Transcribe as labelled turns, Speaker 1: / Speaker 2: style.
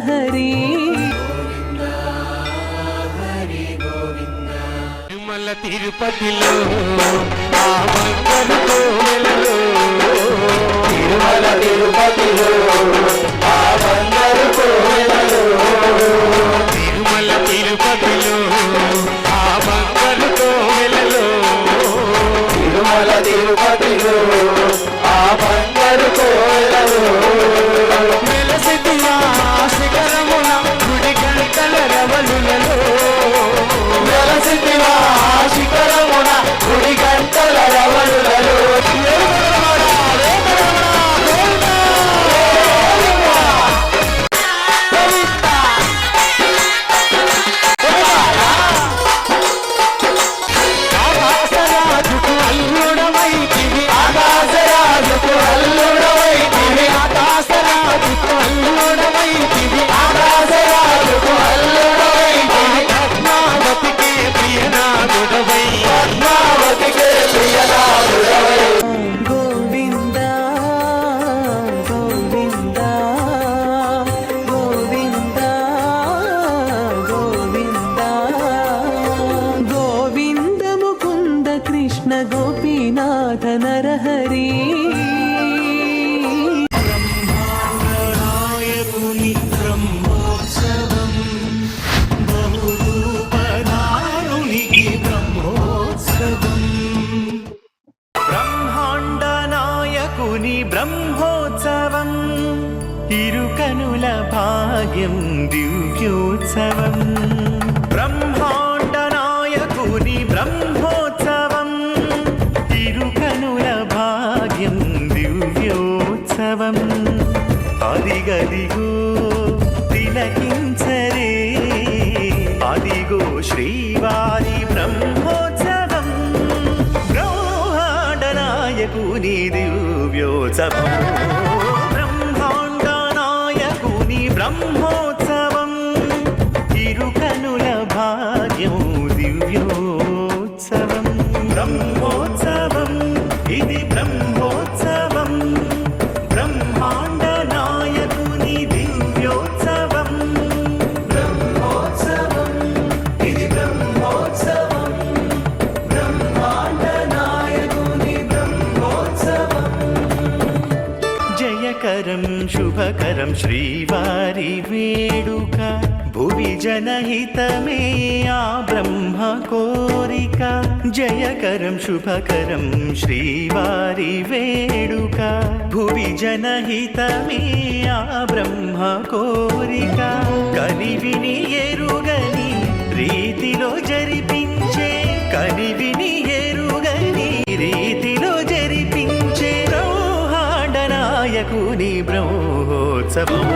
Speaker 1: నరహరి
Speaker 2: తిరుమల తిరుపతిలో ఆ బంగారు కోవెలలో తిరుమల తిరుపతిలో ఆ బంగారు కోవెలలో తిరుమల తిరుపతిలో ఆ బంగారు కోవెలలో తిరుమల తిరుపతిలో ఆ బంగారు కోవెలలో వెలసిదియా శిఖరమున గుడి గంటల రవలులలో వెలసిదివా శిఖరమున గుడి గంటల రవలులలో ఆకాశరాజుకు అల్లుడవైతివి ఆకాశరాజుకు అల్లుడవైతివి ఆకాశరాజుకు అల్లుడవైతివి ఆకాశరాజుకు అల్లుడవైతివి పద్మావతికే ప్రియనాథుడవై పద్మావతికే ప్రియనాథుడవై
Speaker 1: గోవింద గోవింద గోవింద గోవింద గోవింద ముకుంద కృష్ణ గోపీనాథ నరహరి
Speaker 2: నాయకుని బ్రహ్మోత్సవం బహురూపధారునికి బ్రహ్మోత్సవం బ్రహ్మాండ నాయకుని బ్రహ్మోత్సవం ఇరుకనుల భాగ్యం దివ్యోత్సవం బ్రహ్మాండ నాయకుని బ్రహ్మోత్సవం ఇరుకనుల భాగ్యం దివ్యోత్సవం అదిగదిగో తిలకించరే అదిగో శ్రీవారి బ్రహ్మోత్సవం బ్రహ్మాండ నాయకుని దివ్యోత్సవం బ్రహ్మాండ నాయకుని బ్రహ్మోత్సవం ఇరుకనుల భాగ్యం దివ్యోత్సవం బ్రహ్మోత్సవం ఇది బ్రహ్మోత్సవం బ్రహ్మాండ నాయకుని దివ్యోత్సవం బ్రహ్మోత్సవం ఇది బ్రహ్మోత్సవం బ్రహ్మాండ నాయకుని బ్రహ్మోత్సవం జయకరం శుభకరం శ్రీవారి వేడుక భువి జనహితమే ఆ బ్రహ్మ కోరిక జయకరం శుభకరం శ్రీవారి వేడుక భువి జనహితమే ఆ బ్రహ్మ కోరిక కనివిని ఎరుగని రీతిలో జరిపించే కనివిని ఎరుగని రీతిలో జరిపించే బ్రహ్మాండ నాయకుని బ్రహ్మోత్సవం